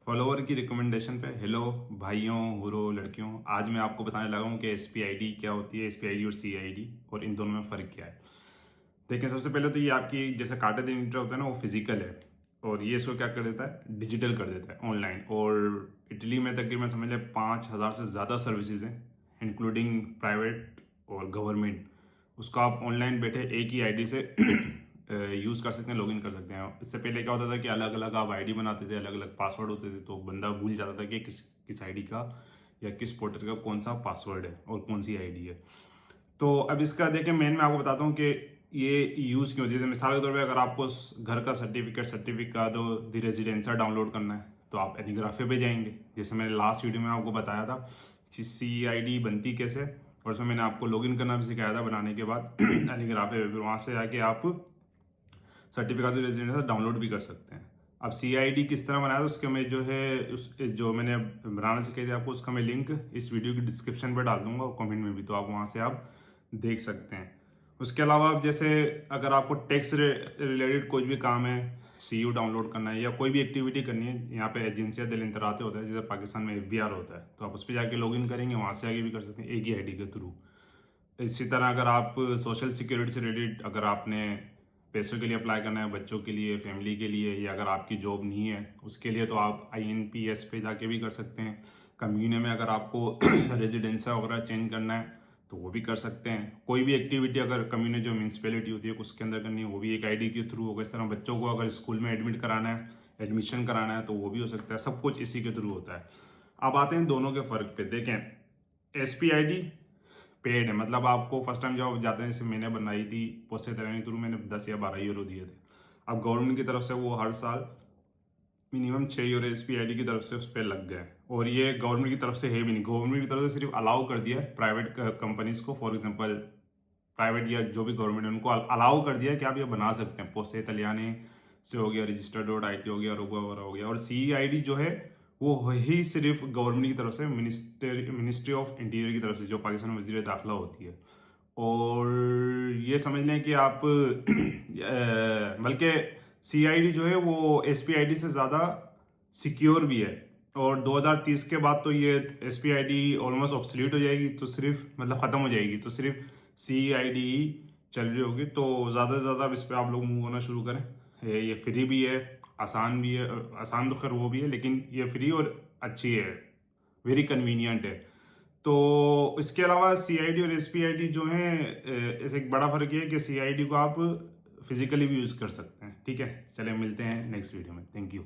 Follower की recommendation पे hello भाइयों हुरो लड़कियों, आज मैं आपको बताने लगा हूँ कि एसपीआईडी क्या होती है, एसपीआईडी और सीआईडी और इन दोनों में फ़र्क क्या है। देखिए, सबसे पहले तो ये आपकी जैसे कार्ड मीटर होता है ना, वो फिजिकल है और ये इसको क्या कर देता है, डिजिटल कर देता है ऑनलाइन। और इटली में तकरीबन समझ लें 5,000 से ज़्यादा सर्विसेज हैं, इंक्लूडिंग प्राइवेट और गवर्नमेंट। उसको आप ऑनलाइन बैठे एक ही आईडी से यूज़ कर सकते हैं, लॉगिन कर सकते हैं। इससे पहले क्या होता था कि अलग अलग आप आईडी बनाते थे, अलग अलग पासवर्ड होते थे, तो बंदा भूल जाता था कि किस किस आईडी का या किस पोर्टल का कौन सा पासवर्ड है और कौन सी आईडी है। तो अब इसका देखिए, मैं आपको बताता हूँ कि ये यूज़ क्यों। जैसे मिसाल के तौर पे अगर आपको घर का सर्टिफिकेट द रेजिडेंसा डाउनलोड करना है तो आप एनीग्राफे पे जाएंगे। जैसे मैंने लास्ट वीडियो में आपको बताया था CID बनती कैसे, और उसमें मैंने आपको लॉगिन करना भी सिखाया था बनाने के बाद एनीग्राफे पे, फिर वहाँ से आके आप सर्टिफिकेट ऑफ रेजिडेंस डाउनलोड भी कर सकते हैं। अब CID किस तरह बनाया था उसके मैं जो है जो मैंने बनाना सिखाई थी आपको, उसका मैं लिंक इस वीडियो की डिस्क्रिप्शन पर डाल दूंगा और कमेंट में भी, तो आप वहाँ से आप देख सकते हैं। उसके अलावा आप जैसे अगर आपको टैक्स रिलेटेड कोई भी काम है, CU डाउनलोड करना है या कोई भी एक्टिविटी करनी है, यहाँ पे एजेंसियाँ दिल इंतराते होता है, जैसे पाकिस्तान में FBR होता है, तो आप उस पर जाके लॉगिन करेंगे, वहाँ से आगे भी कर सकते हैं एक ही आईडी के थ्रू। इसी तरह अगर आप सोशल सिक्योरिटी से रिलेटेड अगर आपने पैसों के लिए अप्लाई करना है, बच्चों के लिए, फैमिली के लिए, या अगर आपकी जॉब नहीं है उसके लिए, तो आप INPS पे जाके भी कर सकते हैं। कम्यूने में अगर आपको रेजिडेंसा वगैरह चेंज करना है तो वो भी कर सकते हैं। कोई भी एक्टिविटी अगर कम्यूने जो म्यूनसिपैलिटी होती है उसके अंदर करनी है, वो भी एक आईडी के थ्रू होगा। इस तरह बच्चों को अगर स्कूल में एडमिट कराना है, एडमिशन कराना है, तो वो भी हो सकता है। सब कुछ इसी के थ्रू होता है। अब आते हैं दोनों के फ़र्क पे। देखें, SPID पेड है, मतलब आपको फर्स्ट टाइम जब आप जाते हैं, जैसे मैंने बनाई थी पोस्टे तैयारी थ्रू, मैंने 10 या 12 यूरो दिए थे। अब गवर्नमेंट की तरफ से वो हर साल मिनिमम 6 यूरो SPID की तरफ से उस पर लग गए। और ये गवर्नमेंट की तरफ से है भी नहीं, गवर्नमेंट की तरफ से सिर्फ अलाउ कर दिया है प्राइवेट कंपनीज को। फॉर एग्जाम्पल प्राइवेट या जो भी गवर्नमेंट है उनको अलाउ कर दिया है कि आप ये बना सकते हैं। पोस्टे इतालियाने से हो गया, रजिस्टर.IT हो गया, रोबो वगैरह हो गया। और CID जो है वो ही सिर्फ गवर्नमेंट की तरफ से, मिनिस्ट्री ऑफ इंटीरियर की तरफ से, जो पाकिस्तान में वज़ीर दाखिला होती है। और ये समझ लें कि आप बल्कि CID जो है वो SPID से ज़्यादा सिक्योर भी है। और 2030 के बाद तो ये SPID ऑलमोस्ट ऑब्सलीट हो जाएगी, तो सिर्फ मतलब ख़त्म हो जाएगी, तो सिर्फ CID चल रही होगी। तो ज़्यादा से ज़्यादा अब इस पर आप लोग मूव होना शुरू करें। ये फ्री भी है, आसान भी है। आसान तो खैर वो भी है, लेकिन ये फ्री और अच्छी है, वेरी कन्वीनियंट है। तो इसके अलावा CID और SPID जो है, ऐसे एक बड़ा फर्क ये है कि CID को आप फिजिकली भी यूज़ कर सकते हैं। ठीक है, चलिए मिलते हैं नेक्स्ट वीडियो में। Thank you.